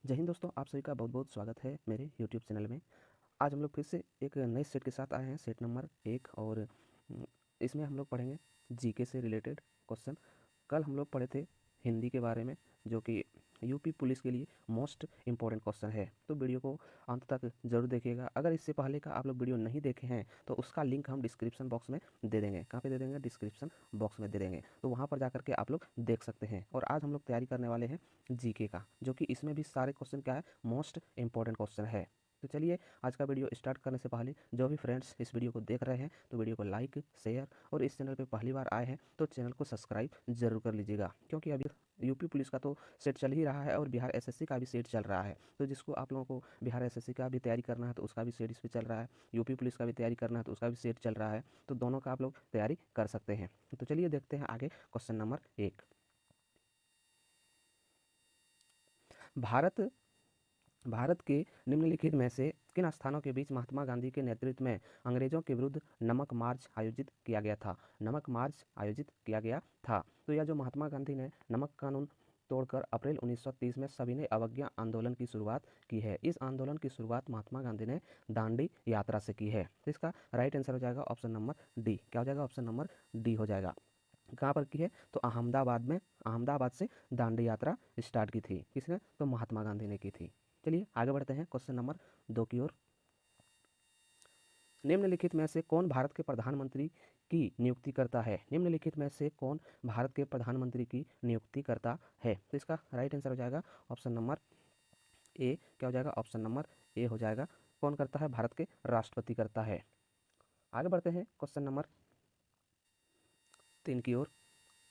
जय हिंद दोस्तों, आप सभी का बहुत बहुत स्वागत है मेरे YouTube चैनल में। आज हम लोग फिर से एक नए सेट के साथ आए हैं, सेट नंबर 1। और इसमें हम लोग पढ़ेंगे जीके से रिलेटेड क्वेश्चन। कल हम लोग पढ़े थे हिंदी के बारे में, जो कि यूपी पुलिस के लिए मोस्ट इम्पॉर्टेंट क्वेश्चन है। तो वीडियो को अंत तक जरूर देखिएगा। अगर इससे पहले का आप लोग वीडियो नहीं देखे हैं तो उसका लिंक हम डिस्क्रिप्शन बॉक्स में दे देंगे। कहाँ पे दे देंगे? डिस्क्रिप्शन बॉक्स में दे देंगे, तो वहाँ पर जाकर के आप लोग देख सकते हैं। और आज हम लोग तैयारी करने वाले हैं जीके का, जो कि इसमें भी सारे क्वेश्चन क्या है, मोस्ट इम्पॉर्टेंट क्वेश्चन है। तो चलिए आज का वीडियो स्टार्ट करने से पहले जो भी फ्रेंड्स इस वीडियो को देख रहे हैं तो वीडियो को लाइक, शेयर और इस चैनल पे पहली बार आए हैं तो चैनल को सब्सक्राइब जरूर कर लीजिएगा, क्योंकि अभी यूपी पुलिस का तो सेट चल ही रहा है और बिहार एसएससी का भी सेट चल रहा है। तो जिसको आप लोगों को बिहार एसएससी का भी तैयारी करना है तो उसका भी सेट इस पर चल रहा है, यूपी पुलिस का भी तैयारी करना है तो उसका भी सेट चल रहा है। तो दोनों का आप लोग तैयारी कर सकते हैं। तो चलिए देखते हैं आगे क्वेश्चन नंबर 1। भारत भारत के निम्नलिखित में से किन स्थानों के बीच महात्मा गांधी के नेतृत्व में अंग्रेजों के विरुद्ध नमक मार्च आयोजित किया गया था? नमक मार्च आयोजित किया गया था। तो यह जो महात्मा गांधी ने नमक कानून तोड़कर अप्रैल 1930 में सविनय अवज्ञा आंदोलन की शुरुआत की है। इस आंदोलन की शुरुआत महात्मा गांधी ने दांडी यात्रा से की है। तो इसका राइट आंसर हो जाएगा ऑप्शन नंबर डी। क्या हो जाएगा? ऑप्शन नंबर डी हो जाएगा। कहाँ पर की है? तो अहमदाबाद में, अहमदाबाद से दांडी यात्रा स्टार्ट की थी। किसने? तो महात्मा गांधी ने की थी। चलिए आगे बढ़ते हैं क्वेश्चन नंबर 2 की ओर। निम्नलिखित में से कौन भारत के प्रधानमंत्री की नियुक्ति करता है? निम्नलिखित में से कौन भारत के प्रधानमंत्री की नियुक्ति करता है? तो इसका राइट आंसर हो जाएगा ऑप्शन नंबर ए। क्या हो जाएगा? ऑप्शन नंबर ए हो जाएगा। कौन करता है? भारत के राष्ट्रपति करता है। आगे बढ़ते हैं क्वेश्चन नंबर 3 की ओर।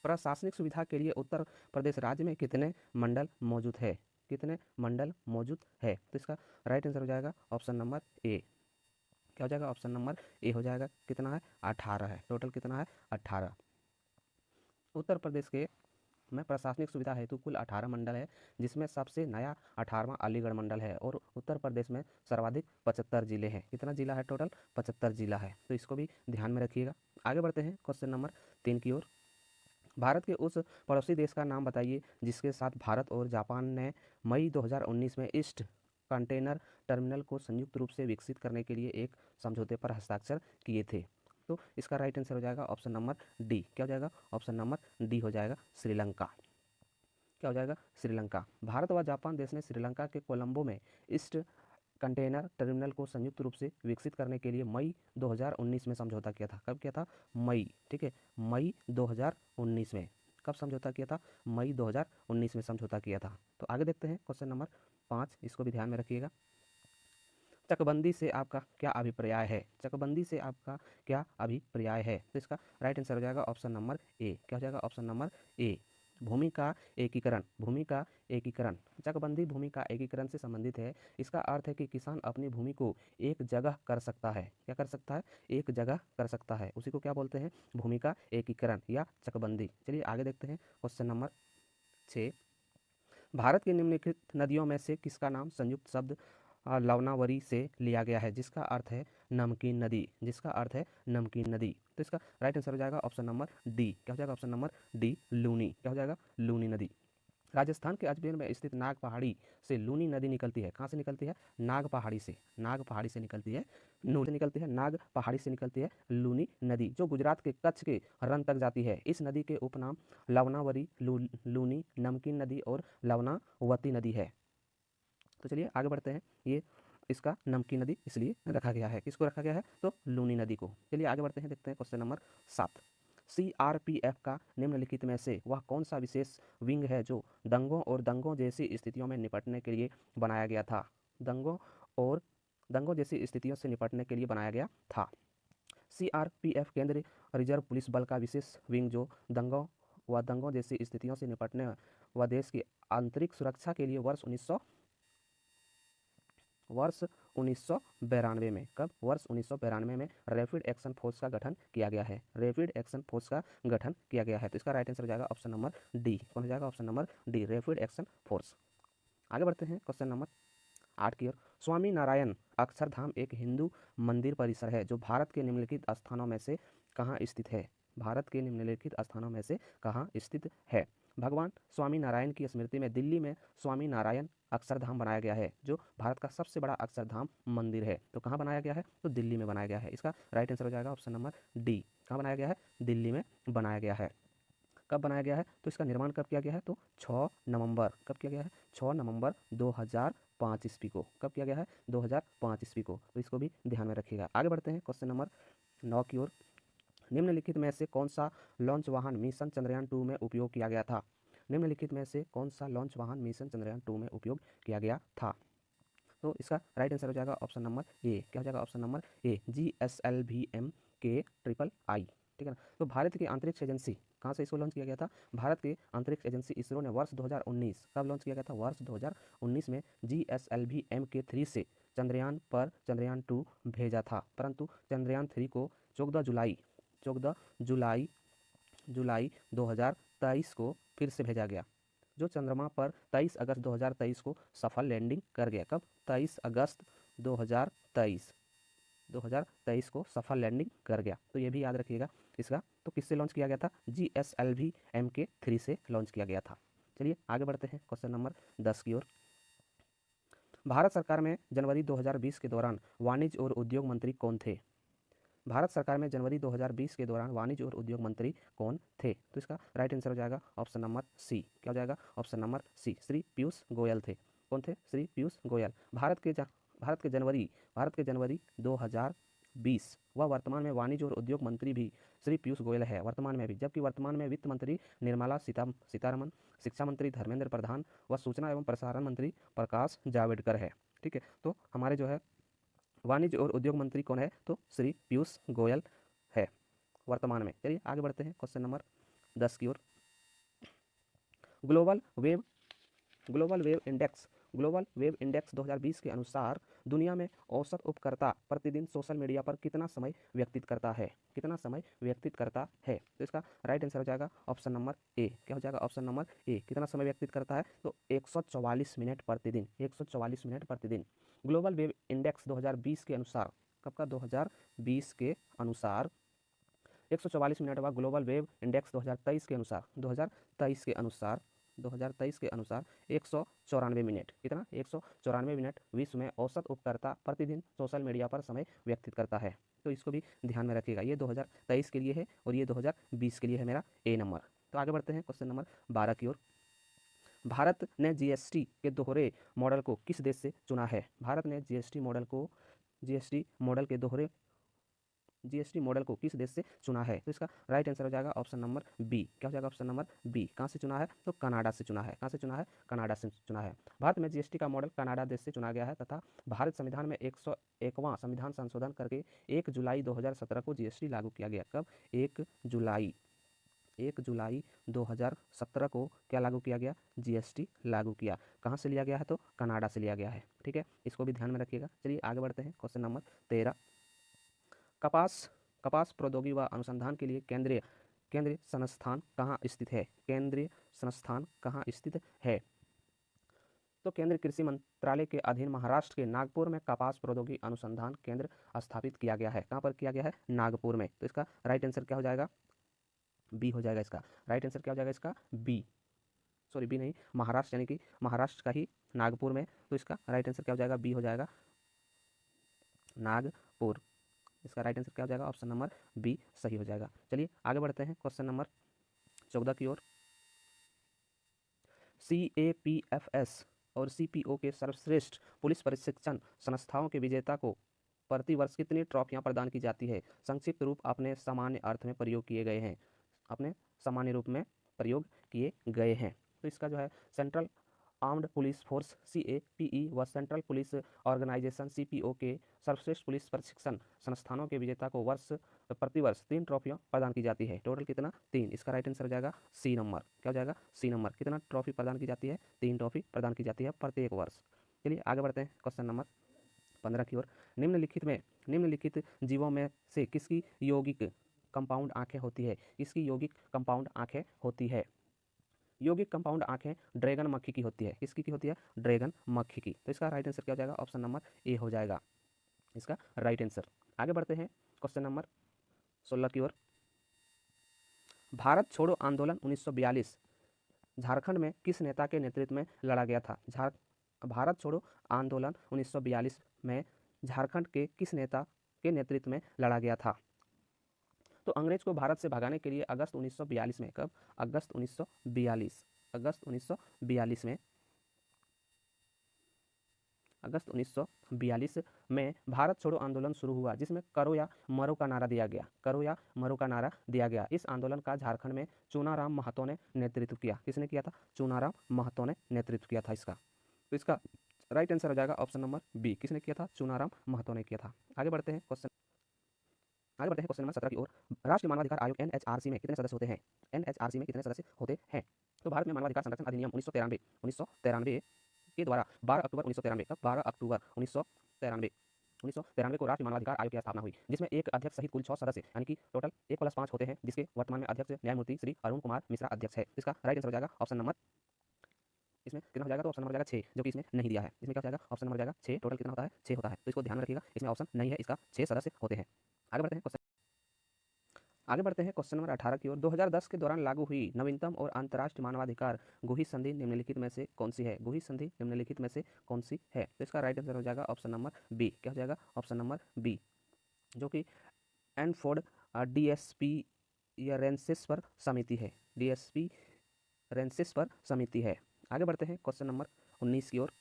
प्रशासनिक सुविधा के लिए उत्तर प्रदेश राज्य में कितने मंडल मौजूद है? कितने मंडल मौजूद है? तो इसका राइट आंसर हो जाएगा ऑप्शन नंबर ए। क्या हो जाएगा? ऑप्शन नंबर ए हो जाएगा। कितना है? 18 है। टोटल कितना है? 18। उत्तर प्रदेश के में प्रशासनिक सुविधा हेतु कुल 18 मंडल है, जिसमें सबसे नया 18वां अलीगढ़ मंडल है। और उत्तर प्रदेश में सर्वाधिक 75 जिले हैं। कितना जिला है? टोटल 75 जिला है। तो इसको भी ध्यान में रखिएगा। आगे बढ़ते हैं क्वेश्चन नंबर 3 की ओर। भारत के उस पड़ोसी देश का नाम बताइए जिसके साथ भारत और जापान ने मई 2019 में ईस्ट कंटेनर टर्मिनल को संयुक्त रूप से विकसित करने के लिए एक समझौते पर हस्ताक्षर किए थे। तो इसका राइट आंसर हो जाएगा ऑप्शन नंबर डी। क्या हो जाएगा? ऑप्शन नंबर डी हो जाएगा, श्रीलंका। क्या हो जाएगा? श्रीलंका। भारत व जापान देश ने श्रीलंका के कोलंबो में ईस्ट कंटेनर टर्मिनल को संयुक्त रूप से विकसित करने के लिए मई 2019 में समझौता किया था। कब किया था? मई, ठीक है, मई 2019 में। कब समझौता किया था? मई 2019 में समझौता किया था। तो आगे देखते हैं क्वेश्चन नंबर 5। इसको भी ध्यान में रखिएगा। चकबंदी से आपका क्या अभिप्राय है? चकबंदी से आपका क्या अभिप्राय है? तो इसका राइट आंसर हो जाएगा ऑप्शन नंबर ए। क्या हो जाएगा? Option number A. भूमि का एकीकरण, भूमि का एकीकरण। चकबंदी भूमि का एकीकरण से संबंधित है। इसका अर्थ है कि किसान अपनी भूमि को एक जगह कर सकता है। क्या कर सकता है? एक जगह कर सकता है। उसी को क्या बोलते हैं? भूमि का एकीकरण या चकबंदी। चलिए आगे देखते हैं क्वेश्चन नंबर 6। भारत की निम्नलिखित नदियों में से किसका नाम संयुक्त शब्द लवनावरी से लिया गया है, जिसका अर्थ है नमकीन नदी? जिसका अर्थ है नमकीन नदी। तो इसका राइट आंसर हो जाएगा ऑप्शन नंबर डी। क्या हो जाएगा? Option number D, Luni. क्या हो जाएगा? लूनी नदी। राजस्थान के अजमेर में स्थित नाग पहाड़ी से लूनी नदी निकलती है। कहाँ से निकलती है? नाग पहाड़ी से। नाग पहाड़ी से निकलती है। नून से निकलती है, नाग पहाड़ी से निकलती है लूनी नदी, जो गुजरात के कच्छ के रन तक जाती है। इस नदी के उपनाम लवनावरी, लूनी, नमकीन नदी और लवनावती नदी है। तो चलिए आगे बढ़ते हैं। ये इसका नमकीन नदी इसलिए रखा गया है। किसको रखा गया है? तो लूनी नदी को। चलिए आगे बढ़ते हैं, देखते हैं क्वेश्चन नंबर 7। सीआरपीएफ का निम्नलिखित में से वह कौन सा विशेष विंग है जो दंगों और दंगों जैसी स्थितियों में निपटने के लिए बनाया गया था? दंगों और दंगों जैसी स्थितियों से निपटने के लिए बनाया गया था। सीआरपीएफ केंद्रीय रिजर्व पुलिस बल का विशेष विंग जो दंगों व दंगों जैसी स्थितियों से निपटने व देश की आंतरिक सुरक्षा के लिए वर्ष 1992 में, कब? वर्ष 1992 में रैपिड एक्शन फोर्स का गठन किया गया है। रैपिड एक्शन फोर्स का गठन किया गया है। तो इसका राइट आंसर हो जाएगा ऑप्शन नंबर डी। कौन हो जाएगा? Option number D, rapid action force. आगे बढ़ते हैं क्वेश्चन नंबर 8 की ओर। स्वामी नारायण अक्षरधाम एक हिंदू मंदिर परिसर है जो भारत के निम्नलिखित स्थानों में से कहाँ स्थित है? भारत के निम्नलिखित स्थानों में से कहाँ स्थित है? भगवान स्वामी नारायण की स्मृति में दिल्ली में स्वामी नारायण अक्षरधाम बनाया गया है, जो भारत का सबसे बड़ा अक्षरधाम मंदिर है। तो कहाँ बनाया गया है? तो दिल्ली में बनाया गया है। इसका राइट आंसर हो जाएगा ऑप्शन नंबर डी। कहाँ बनाया गया है? दिल्ली में बनाया गया है। कब बनाया गया है? तो इसका निर्माण कब किया गया है? तो 6 नवंबर। कब किया गया है? 6 नवंबर 2005 ईस्वी को। कब किया गया है? 2005 ईस्वी को। तो इसको भी ध्यान में रखिएगा। आगे बढ़ते हैं क्वेश्चन नंबर 9 की ओर। निम्नलिखित में से कौन सा लॉन्च वाहन मिशन चंद्रयान 2 में उपयोग किया गया था? निम्नलिखित में से कौन सा लॉन्च वाहन मिशन चंद्रयान 2 में उपयोग किया गया था? तो इसका राइट आंसर हो जाएगा ऑप्शन नंबर ए। क्या हो जाएगा? Option number A, GSLV-M-KIII। ठीक है ना? तो भारत की अंतरिक्ष एजेंसी कहाँ से इसको लॉन्च किया गया था? भारत की अंतरिक्ष एजेंसी इसरो ने वर्ष 2019 कब लॉन्च किया गया था? वर्ष 2019 में GSLV-MK3 से चंद्रयान पर चंद्रयान 2 भेजा था, परंतु चंद्रयान 3 को 14 जुलाई 2023 को फिर से भेजा गया, जो चंद्रमा पर 23 अगस्त 2023 को सफल लैंडिंग कर गया। कब? 23 अगस्त 2023 को सफल लैंडिंग कर गया। तो ये भी याद रखिएगा इसका। तो किससे लॉन्च किया गया था? GSLV-MK3 से लॉन्च किया गया था। चलिए आगे बढ़ते हैं क्वेश्चन नंबर 10 की ओर। भारत सरकार में जनवरी 2020 के दौरान वाणिज्य और उद्योग मंत्री कौन थे? भारत सरकार में जनवरी 2020 के दौरान वाणिज्य और उद्योग मंत्री कौन थे? तो इसका राइट आंसर हो जाएगा ऑप्शन नंबर सी। क्या हो जाएगा? Option number C, Shri Piyush Goyal थे। कौन थे? श्री पीयूष गोयल। भारत के जनवरी 2020 व वर्तमान में वाणिज्य और उद्योग मंत्री भी श्री पीयूष गोयल है, वर्तमान में भी। जबकि वर्तमान में वित्त मंत्री निर्मला सीतारमन, शिक्षा मंत्री धर्मेंद्र प्रधान व सूचना एवं प्रसारण मंत्री प्रकाश जावड़ेकर है। ठीक है, तो हमारे जो है वाणिज्य और उद्योग मंत्री कौन है? तो श्री पीयूष गोयल है वर्तमान में। चलिए आगे बढ़ते हैं क्वेश्चन नंबर 10 की ओर। Global web global web index 2020 के अनुसार दुनिया में औसत उपयोगकर्ता प्रतिदिन सोशल मीडिया पर कितना समय व्यतीत करता है? कितना समय व्यतीत करता है? तो इसका राइट आंसर हो जाएगा ऑप्शन नंबर ए। क्या हो जाएगा? Option number A. कितना समय व्यतीत करता है? तो 144 मिनट प्रतिदिन। 144 मिनट प्रतिदिन। ग्लोबल वेब इंडेक्स 2020 के अनुसार, कब का? 2020 के अनुसार 144 मिनट व ग्लोबल वेब इंडेक्स 2023 के अनुसार 194 मिनट। कितना? 194 मिनट विश्व में औसत उपयोगकर्ता प्रतिदिन सोशल मीडिया पर समय व्यतीत करता है। तो इसको भी ध्यान में रखिएगा। ये 2023 के लिए है और ये 2020 के लिए है मेरा ए नंबर। तो आगे बढ़ते हैं क्वेश्चन नंबर 12 की ओर। भारत ने जीएसटी के दोहरे मॉडल को किस देश से चुना है? भारत ने जीएसटी मॉडल को किस देश से चुना है? तो इसका राइट आंसर हो जाएगा ऑप्शन नंबर बी। क्या हो जाएगा? Option number B. कहाँ से चुना है? तो कनाडा से चुना है। कहाँ से चुना है? कनाडा से चुना है। भारत में जीएसटी का मॉडल कनाडा देश से चुना गया है तथा भारत संविधान में 101वां संविधान संशोधन करके 1 जुलाई 2017 को जीएसटी लागू किया गया। कब? 1 जुलाई 2017 को क्या लागू किया गया? जीएसटी लागू किया। कहाँ से लिया गया है? तो कनाडा से लिया गया है। ठीक है, इसको भी ध्यान में रखिएगा। चलिए आगे बढ़ते हैं क्वेश्चन नंबर 13। कपास प्रौद्योगिकी व अनुसंधान के लिए केंद्रीय संस्थान कहाँ स्थित है? केंद्रीय संस्थान कहाँ स्थित है? तो केंद्रीय कृषि मंत्रालय के अधीन महाराष्ट्र के नागपुर में कपास प्रौद्योगिकी अनुसंधान केंद्र स्थापित किया गया है। कहाँ पर किया गया है? नागपुर में। तो इसका राइट आंसर क्या हो जाएगा? बी हो जाएगा। इसका राइट आंसर क्या हो जाएगा? इसका बी, सॉरी बी नहीं, महाराष्ट्र, यानी कि महाराष्ट्र का ही नागपुर में। तो इसका राइट आंसर क्या हो जाएगा? बी हो जाएगा, नागपुर। इसका राइट आंसर क्या हो जाएगा? ऑप्शन नंबर बी सही हो जाएगा। चलिए आगे बढ़ते हैं क्वेश्चन नंबर 14 की ओर। CAPFS और CPO के सर्वश्रेष्ठ पुलिस प्रशिक्षण संस्थाओं के विजेता को प्रतिवर्ष कितनी ट्रॉफियां प्रदान की जाती है? संक्षिप्त रूप अपने सामान्य अर्थ में प्रयोग किए गए हैं। अपने सामान्य रूप में प्रयोग किए गए हैं। तो इसका जो है central armed police force CAPE व सेंट्रल पुलिस ऑर्गेनाइजेशन CPO के सर्वश्रेष्ठ पुलिस प्रशिक्षण संस्थानों के विजेता को प्रतिवर्ष 3 ट्रॉफियां प्रदान की जाती है। टोटल कितना? 3। इसका राइट आंसर हो जाएगा सी नंबर। क्या हो जाएगा? सी नंबर। कितना ट्रॉफी प्रदान की जाती है? 3 ट्रॉफी प्रदान की जाती है प्रत्येक वर्ष। चलिए आगे बढ़ते हैं क्वेश्चन नंबर 15 की ओर। निम्नलिखित जीवों में से किसकी यौगिक कंपाउंड आंखें होती है? किसकी यौगिक कंपाउंड आंखें होती है? यौगिक कंपाउंड आंखें ड्रैगन मक्खी की होती है। किसकी की होती है? ड्रैगन मक्खी की। तो इसका राइट आंसर क्या हो जाएगा? ऑप्शन नंबर ए हो जाएगा इसका राइट आंसर। आगे बढ़ते हैं क्वेश्चन नंबर 16 की ओर। भारत छोड़ो आंदोलन 1942 झारखंड में किस नेता के नेतृत्व में लड़ा गया था? भारत छोड़ो आंदोलन 1942 में झारखंड के किस नेता के नेतृत्व में लड़ा गया था? तो अंग्रेज को भारत से भगाने के लिए अगस्त 1942 में, कब? अगस्त 1942, अगस्त 1942 में, अगस्त 1942 में भारत छोड़ो आंदोलन शुरू हुआ, जिसमें करो या मरो का नारा दिया गया, करो या मरो का नारा दिया गया। इस आंदोलन का झारखंड में चुनाराम महतो ने नेतृत्व किया। किसने किया था? चुनाराम महतो ने नेतृत्व किया था इसका। तो इसका राइट आंसर हो जाएगा ऑप्शन नंबर बी। किसने किया था? चुनाराम महतो ने किया था। आगे बढ़ते हैं क्वेश्चन नंबर 17 की ओर। राष्ट्रीय मानवाधिकार आयोग एनएचआरसी में कितने सदस्य होते हैं? एनएचआरसी में कितने सदस्य होते हैं? तो भारत में मानवाधिकार संरक्षण अधिनियम 1993 के द्वारा 12 अक्टूबर 1993, कब? 12 अक्टूबर 1993 को राष्ट्रीय मानवाधिकार आयोग की स्थापना हुई, जिसमें एक अध्यक्ष सहित कुल 6 सदस्य यानी कि टोटल 1+5 होते हैं, जिसके वर्तमान में अध्यक्ष न्यायमूर्ति श्री अरुण कुमार मिश्रा अध्यक्ष है। इसका राइट आंसर हो जाएगा ऑप्शन नंबर, इसमें कितना हो जाएगा? तो ऑप्शन नंबर हो जाएगा 6, जो कि इसमें नहीं दिया है। इसमें क्या हो जाएगा? ऑप्शन नंबर हो जाएगा 6। टोटल कितना होता है? 6 होता है। तो इसको ध्यान में रखिएगा, इसमें ऑप्शन नहीं है, इसका 6 सदस्य होते हैं। आगे बढ़ते हैं क्वेश्चन नंबर 18 की ओर। 2010 के दौरान लागू हुई नवीनतम और अंतर्राष्ट्रीय मानवाधिकार गोही संधि निम्नलिखित में से कौन सी है? गोही संधि निम्नलिखित में से कौन सी है? तो इसका राइट आंसर हो जाएगा ऑप्शन नंबर बी। क्या हो जाएगा? ऑप्शन नंबर बी, जो कि एनफोर्ड डिएस्पियरेंसिस समिति है, डिएस्पियरेंसिस समिति है। आगे बढ़ते हैं क्वेश्चन नंबर 19 की ओर।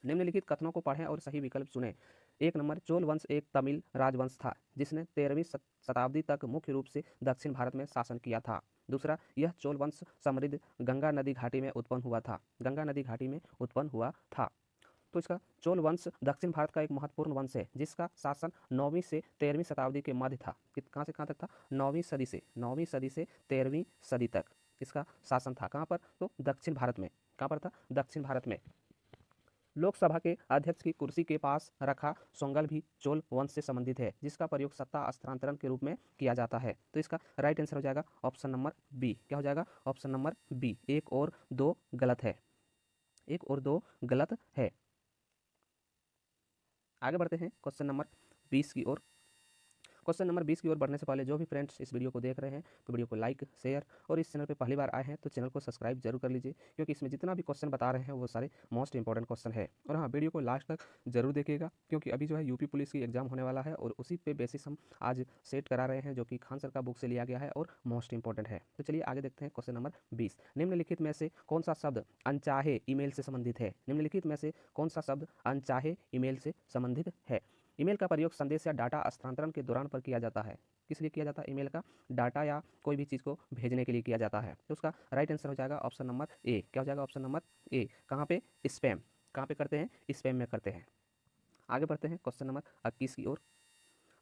निम्नलिखित कथनों को पढ़ें और सही विकल्प चुनें। 1 नंबर, चोल वंश एक तमिल राजवंश था जिसने 13वीं शताब्दी तक मुख्य रूप से दक्षिण भारत में शासन किया था। दूसरा, यह चोल वंश समृद्ध गंगा नदी घाटी में उत्पन्न हुआ था, गंगा नदी घाटी में उत्पन्न हुआ था। तो इसका चोल वंश दक्षिण भारत का एक महत्वपूर्ण वंश है, जिसका शासन 9वीं से 13वीं शताब्दी के मध्य था। कहाँ से कहाँ तक था? 9वीं सदी से 13वीं सदी तक इसका शासन था। कहाँ पर? तो दक्षिण भारत में। कहाँ पर था? दक्षिण भारत में। लोकसभा के अध्यक्ष की कुर्सी के पास रखा सोंगल भी चोल वंश से संबंधित है, जिसका प्रयोग सत्ता हस्तांतरण के रूप में किया जाता है। तो इसका राइट आंसर हो जाएगा ऑप्शन नंबर बी। क्या हो जाएगा? Option number B. 1 और 2 गलत है, 1 और 2 गलत है। आगे बढ़ते हैं क्वेश्चन नंबर 20 की ओर। क्वेश्चन नंबर 20 की ओर बढ़ने से पहले जो भी फ्रेंड्स इस वीडियो को देख रहे हैं, तो वीडियो को लाइक, शेयर और इस चैनल पे पहली बार आए हैं तो चैनल को सब्सक्राइब जरूर कर लीजिए, क्योंकि इसमें जितना भी क्वेश्चन बता रहे हैं वो सारे मोस्ट इंपॉर्टेंट क्वेश्चन है। और हाँ, वीडियो को लास्ट तक जरूर देखिएगा, क्योंकि अभी जो है यूपी पुलिस की एग्जाम होने वाला है और उसी पे बेसिस हम आज सेट करा रहे हैं, जो कि खान सर का बुक से लिया गया है और मोस्ट इंपॉर्टेंट है। तो चलिए आगे देखते हैं क्वेश्चन नंबर 20। निम्नलिखित में से कौन सा शब्द अनचाहे ईमेल से संबंधित है? निम्नलिखित में से कौन सा शब्द अनचाहे ईमेल से संबंधित है? ईमेल का प्रयोग संदेश या डाटा स्थानांतरण के दौरान पर किया जाता है। किस लिए किया जाता है? ईमेल का डाटा या कोई भी चीज़ को भेजने के लिए किया जाता है। तो उसका राइट आंसर हो जाएगा ऑप्शन नंबर ए। क्या हो जाएगा? Option number A. कहाँ पे? स्पैम। कहाँ पे करते हैं? स्पैम में करते हैं। आगे बढ़ते हैं क्वेश्चन नंबर 21 की ओर।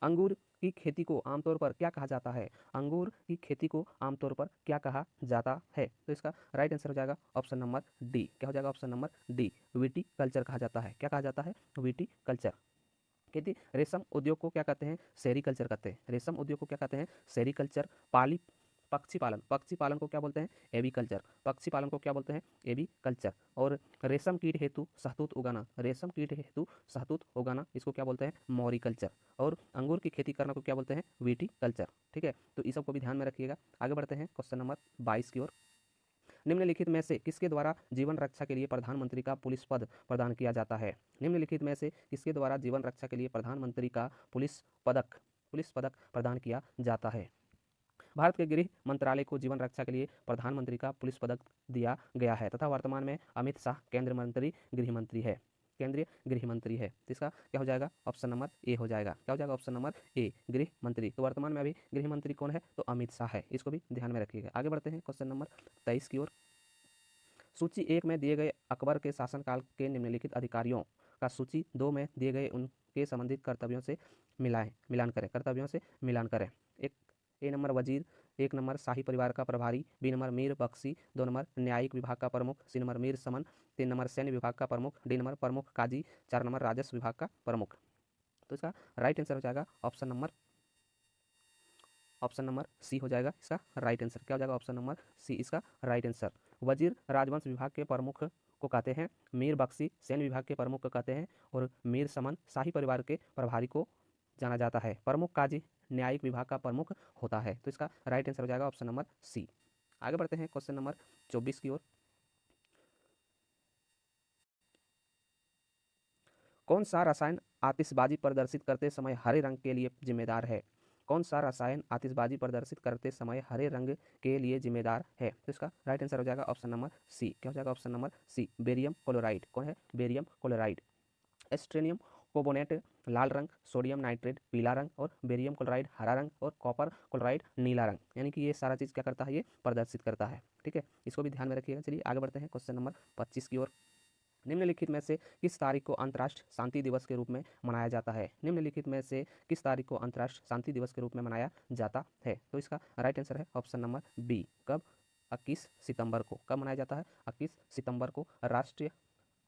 अंगूर की खेती को आमतौर पर क्या कहा जाता है? अंगूर की खेती को आमतौर पर क्या कहा जाता है? तो इसका राइट आंसर हो जाएगा ऑप्शन नंबर डी। क्या हो जाएगा? Option number D. Witty culture कहा जाता है। क्या कहा जाता है? Witty culture. खेती रेशम उद्योग को क्या कहते हैं? सेरीकल्चर कहते हैं। रेशम उद्योग को क्या कहते हैं? सेरीकल्चर। पाली पक्षी पालन को क्या बोलते हैं? एवीकल्चर। पक्षी पालन को क्या बोलते हैं? एवीकल्चर। और रेशम कीट हेतु शहतूत उगाना, रेशम कीट हेतु शहतूत उगाना, इसको क्या बोलते हैं? मॉरिकल्चर। और अंगूर की खेती करना को क्या बोलते हैं? विटीकल्चर। ठीक है, तो इस सबको भी ध्यान में रखिएगा। आगे बढ़ते हैं क्वेश्चन नंबर 22 की ओर। निम्नलिखित में से किसके द्वारा जीवन रक्षा के लिए प्रधानमंत्री का पुलिस पद प्रदान किया जाता है? निम्नलिखित में से किसके द्वारा जीवन रक्षा के लिए प्रधानमंत्री का पुलिस पदक प्रदान किया जाता है? भारत के गृह मंत्रालय को जीवन रक्षा के लिए प्रधानमंत्री का पुलिस पदक दिया गया है तथा वर्तमान में अमित शाह केंद्रीय गृह मंत्री है। तो इसका क्या हो जाएगा? ऑप्शन नंबर ए हो जाएगा। क्या हो जाएगा? ऑप्शन नंबर ए, गृह मंत्री। तो वर्तमान में अभी गृह मंत्री कौन है? तो अमित शाह है। इसको भी ध्यान में रखिएगा। आगे बढ़ते हैं क्वेश्चन नंबर 23 की ओर। सूची 1 में दिए गए अकबर के शासनकाल के निम्नलिखित अधिकारियों का सूची 2 में दिए गए उनके संबंधित कर्तव्यों से मिलान करें। एक ए नंबर वजीर, 1 नंबर शाही परिवार का प्रभारी, B number Mir Bakshi, 2 number न्यायिक विभाग का प्रमुख, C number Mir Saman, 3 number सैन्य विभाग का प्रमुख, डी नंबर प्रमुख काजी, 4 नंबर राजस्व विभाग का प्रमुख। तो इसका राइट आंसर हो जाएगा ऑप्शन नंबर सी हो जाएगा इसका राइट आंसर। क्या हो जाएगा? ऑप्शन नंबर सी इसका राइट आंसर। वजीर राजवंश विभाग के प्रमुख को कहते हैं, मीर बख्शी सैन्य विभाग के प्रमुख को कहते हैं, और मीर समन शाही परिवार के प्रभारी को जाना जाता है। प्रमुख काजी न्यायिक विभाग का प्रमुख होता है। तो इसका राइट आंसर हो जाएगा ऑप्शन नंबर सी। आगे बढ़ते हैं क्वेश्चन नंबर 24 की ओर। कौन सा रसायन आतिशबाजी प्रदर्शित करते समय हरे रंग के लिए जिम्मेदार है? कौन सा रसायन आतिशबाजी प्रदर्शित करते समय हरे रंग के लिए जिम्मेदार है? तो इसका राइट आंसर हो जाएगा ऑप्शन नंबर सी। क्या हो जाएगा option number C, barium chloride. कौन है? Barium chloride. एस्ट्रेनियम कोबोनेट लाल रंग, सोडियम नाइट्रेट पीला रंग और बेरियम क्लोराइड हरा रंग और कॉपर क्लोराइड नीला रंग, यानी कि ये सारा चीज़ क्या करता है? ये प्रदर्शित करता है। ठीक है, इसको भी ध्यान में रखिएगा। चलिए आगे बढ़ते हैं क्वेश्चन नंबर 25 की ओर। निम्नलिखित में से किस तारीख को अंतर्राष्ट्रीय शांति दिवस के रूप में मनाया जाता है? निम्नलिखित में से किस तारीख को अंतर्राष्ट्रीय शांति दिवस के रूप में मनाया जाता है? तो इसका राइट आंसर है ऑप्शन नंबर बी। कब? 21 सितंबर को। कब मनाया जाता है? 21 सितंबर को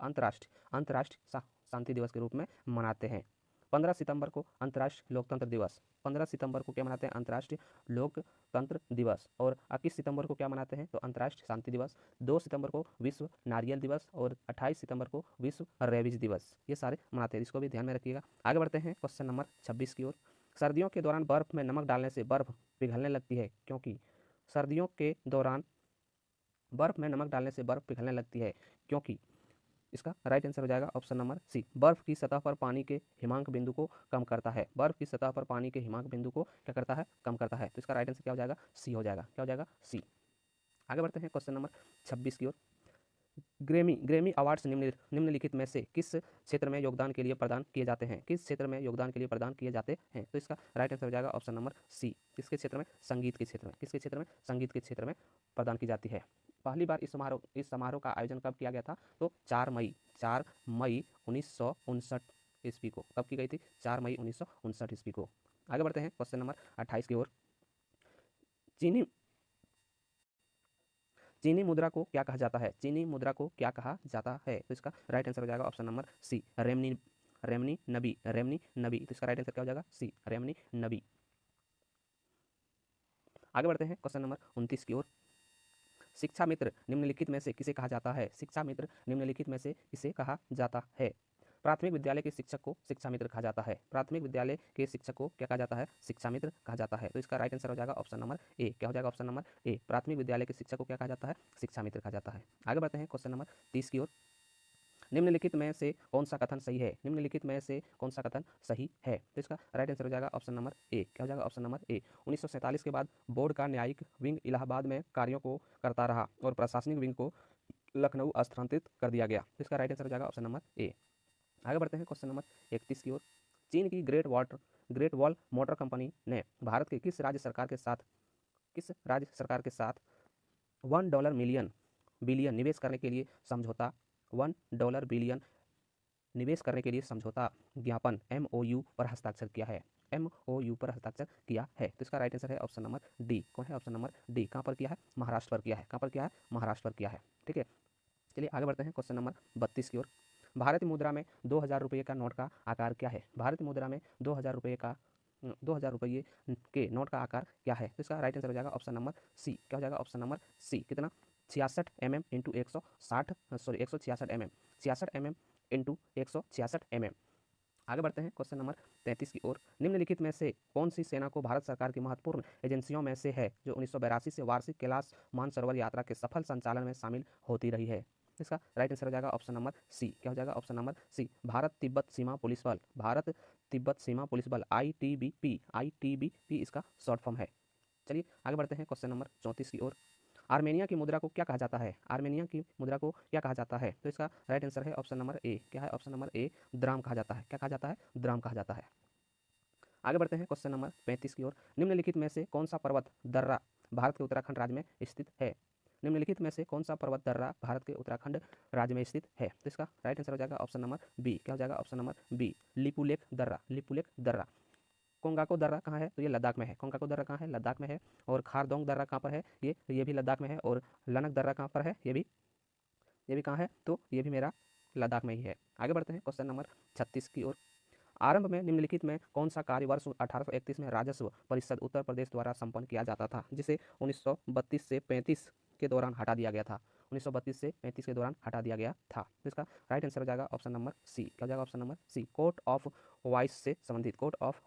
अंतर्राष्ट्रीय शांति दिवस के रूप में मनाते हैं। 15 सितंबर को अंतर्राष्ट्रीय लोकतंत्र दिवस। 15 सितंबर को क्या मनाते हैं? अंतर्राष्ट्रीय लोकतंत्र दिवस। और 21 सितंबर को क्या मनाते हैं? तो अंतर्राष्ट्रीय शांति दिवस। 2 सितंबर को विश्व नारियल दिवस और 28 सितंबर को विश्व रेबीज दिवस। ये सारे मनाते हैं, इसको भी ध्यान में रखिएगा। आगे बढ़ते हैं क्वेश्चन नंबर 26 की ओर। सर्दियों के दौरान बर्फ में नमक डालने से बर्फ पिघलने लगती है, क्योंकि सर्दियों के दौरान बर्फ में नमक डालने से बर्फ पिघलने लगती है, क्योंकि इसका राइट आंसर हो जाएगा ऑप्शन नंबर सी, बर्फ की सतह पर पानी के हिमांक बिंदु को कम करता है। बर्फ की सतह पर पानी के हिमांक बिंदु को क्या करता है? कम करता है। तो इसका राइट आंसर क्या हो जाएगा? सी हो जाएगा। क्या हो जाएगा? सी। आगे बढ़ते हैं क्वेश्चन नंबर 26 की ओर। ग्रेमी अवार्ड्स निम्नलिखित में से किस क्षेत्र में योगदान के लिए प्रदान किए जाते हैं? किस क्षेत्र में योगदान के लिए प्रदान किए जाते हैं? तो इसका राइट आंसर हो जाएगा ऑप्शन नंबर सी। किसके क्षेत्र में? संगीत के क्षेत्र में। किसके क्षेत्र में? संगीत के क्षेत्र में प्रदान की जाती है। पहली बार इस समारोह का आयोजन कब किया गया था? तो 4 मई 1959 ईस्वी को। कब की गई थी? 4 मई 1959 ईस्वी को। आगे बढ़ते हैं क्वेश्चन नंबर 28 की ओर। चीनी चीनी मुद्रा को क्या कहा जाता है? चीनी मुद्रा को क्या कहा जाता है? तो इसका राइट आंसर हो जाएगा ऑप्शन नंबर सी, रेमनी नबी। तो इसका राइट आंसर क्या हो जाएगा? सी, रेमनी नबी। आगे बढ़ते हैं क्वेश्चन नंबर 29 की ओर। शिक्षा मित्र निम्नलिखित में से किसे कहा जाता है? शिक्षा मित्र निम्नलिखित में से किसे कहा जाता है? प्राथमिक विद्यालय के शिक्षक को शिक्षा मित्र कहा जाता है। प्राथमिक विद्यालय के शिक्षक को क्या कहा जाता है? शिक्षा मित्र कहा जाता है। तो इसका राइट आंसर हो जाएगा ऑप्शन नंबर ए। क्या हो जाएगा? ऑप्शन नंबर ए, प्राथमिक विद्यालय के शिक्षक को क्या कहा जाता है? शिक्षा मित्र कहा जाता है। आगे बढ़ते हैं क्वेश्चन नंबर 30 की ओर। निम्नलिखित में से कौन सा कथन सही है? निम्नलिखित में से कौन सा कथन सही है? तो इसका राइट आंसर हो जाएगा ऑप्शन नंबर ए। क्या हो जाएगा? Option number A. 1947 के बाद बोर्ड का न्यायिक विंग इलाहाबाद में कार्यों को करता रहा और प्रशासनिक विंग को लखनऊ स्थानांतरित कर दिया गया। तो इसका राइट आंसर हो जाएगा ऑप्शन नंबर ए। आगे बढ़ते हैं क्वेश्चन नंबर 31 की ओर। चीन की ग्रेट वॉल मोटर कंपनी ने भारत के किस राज्य सरकार के साथ $1 बिलियन निवेश करने के लिए समझौता $1 बिलियन निवेश करने के लिए समझौता ज्ञापन MOU पर हस्ताक्षर किया है? MOU पर हस्ताक्षर किया है। तो इसका राइट आंसर है ऑप्शन नंबर डी। कौन है? Option number D. कहाँ पर किया है? महाराष्ट्र पर किया है। कहाँ पर किया है? महाराष्ट्र पर किया है। ठीक है, चलिए आगे बढ़ते हैं क्वेश्चन नंबर 32 की ओर। भारतीय मुद्रा में 2000 रुपये का नोट का आकार क्या है? भारतीय मुद्रा में 2000 रुपये के नोट का आकार क्या है? तो इसका राइट आंसर हो जाएगा ऑप्शन नंबर सी। क्या हो जाएगा? Option number C. कितना? 66 mm into 166 mm, 66 mm into 166 mm। आगे बढ़ते हैं क्वेश्चन नंबर 33 की ओर। निम्नलिखित में से कौन सी सेना को भारत सरकार की महत्वपूर्ण एजेंसियों में से है जो 1982 से वार्षिक कैलाश मानसरोवर यात्रा के सफल संचालन में शामिल होती रही है? इसका राइट आंसर हो जाएगा ऑप्शन नंबर सी। क्या हो जाएगा? Option number C, Bharat Tibbat सीमा पुलिस बल। भारत तिब्बत सीमा पुलिस बल, ITBP इसका शॉर्ट फॉर्म है। चलिए आगे बढ़ते हैं क्वेश्चन नंबर 34 की ओर। आर्मेनिया की मुद्रा को क्या कहा जाता है? आर्मेनिया की मुद्रा को क्या कहा जाता है? तो इसका राइट आंसर है ऑप्शन नंबर ए। क्या है? ऑप्शन नंबर ए, द्राम कहा जाता है। क्या कहा जाता है? द्राम कहा जाता है। आगे बढ़ते हैं क्वेश्चन नंबर 35 की ओर। निम्नलिखित में से कौन सा पर्वत दर्रा भारत के उत्तराखंड राज्य में स्थित है? निम्नलिखित में से कौन सा पर्वत दर्रा भारत के उत्तराखंड राज्य में स्थित है? तो इसका राइट आंसर हो जाएगा ऑप्शन नंबर बी। क्या हो जाएगा? ऑप्शन नंबर बी, लिपुलेख दर्रा। कोंगाको दर्रा कहाँ है? तो ये लद्दाख में है। कोंगाको दर्रा कहाँ है? लद्दाख में है। और खारदोंग दर्रा कहाँ पर है? ये भी लद्दाख में है। और लनक दर्रा कहाँ पर है? ये भी कहाँ है? तो ये भी मेरा लद्दाख में ही है। आगे बढ़ते हैं क्वेश्चन नंबर 36 की ओर। आरंभ में निम्नलिखित में कौन सा कार्य वर्ष 1831 में राजस्व परिषद उत्तर प्रदेश द्वारा संपन्न किया जाता था, जिसे 1932 से 35 के दौरान हटा दिया गया था? 1932 से 35 के दौरान हटा दिया गया था। तो इसका राइट आंसर हो जाएगा ऑप्शन नंबर सी। क्या हो जाएगा? Option number C, court of vice से संबंधित, कोर्ट ऑफ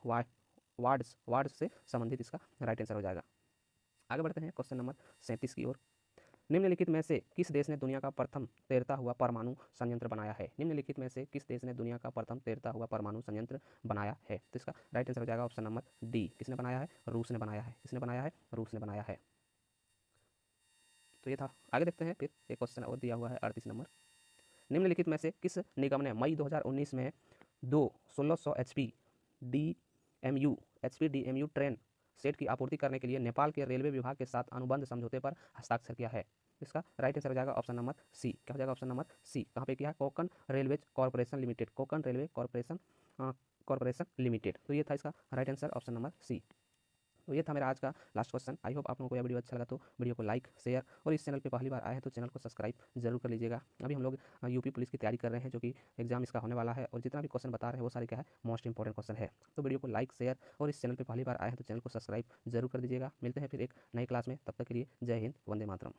वार्ड्स से संबंधित इसका राइट आंसर हो जाएगा। आगे बढ़ते हैं क्वेश्चन नंबर 37 की ओर। निम्नलिखित में से किस देश ने दुनिया का प्रथम तैरता हुआ परमाणु संयंत्र बनाया है? निम्नलिखित में से किस देश ने दुनिया का प्रथम तैरता हुआ परमाणु संयंत्र बनाया है? तो इसका राइट आंसर हो जाएगा ऑप्शन नंबर डी। किसने बनाया है? रूस ने बनाया है। किसने बनाया है? रूस ने बनाया है। तो ये था। आगे देखते हैं फिर एक क्वेश्चन और दिया हुआ है 38 नंबर। निम्नलिखित में से किस निगम ने मई 2019 में दो 1600 HP DMU ट्रेन सेट की आपूर्ति करने के लिए नेपाल के रेलवे विभाग के साथ अनुबंध समझौते पर हस्ताक्षर किया है? इसका राइट आंसर हो जाएगा ऑप्शन नंबर सी। क्या हो जाएगा? Option number C. कहाँ पे किया है? Konkan railways corporation limited. Konkan railway corporation limited. तो ये था इसका right answer option number C. तो ये था मेरा आज का लास्ट क्वेश्चन। आई होप आप लोगों को यह वीडियो अच्छा लगा तो वीडियो को लाइक शेयर और इस चैनल पे पहली बार आए हैं तो चैनल को सब्सक्राइब जरूर कर लीजिएगा। अभी हम लोग यूपी पुलिस की तैयारी कर रहे हैं जो कि एग्जाम इसका होने वाला है और जितना भी क्वेश्चन बता रहे हैं वो सारे क्या है मोस्ट इंपॉर्टेंट क्वेश्चन है। तो वीडियो को लाइक शेयर और इस चैनल पर पहली बार आए हैं तो चैनल को सब्सक्राइब जरूर कर दीजिएगा। मिलते हैं फिर एक नई क्लास में, तब तक के लिए जय हिंद, वंदे मातरम।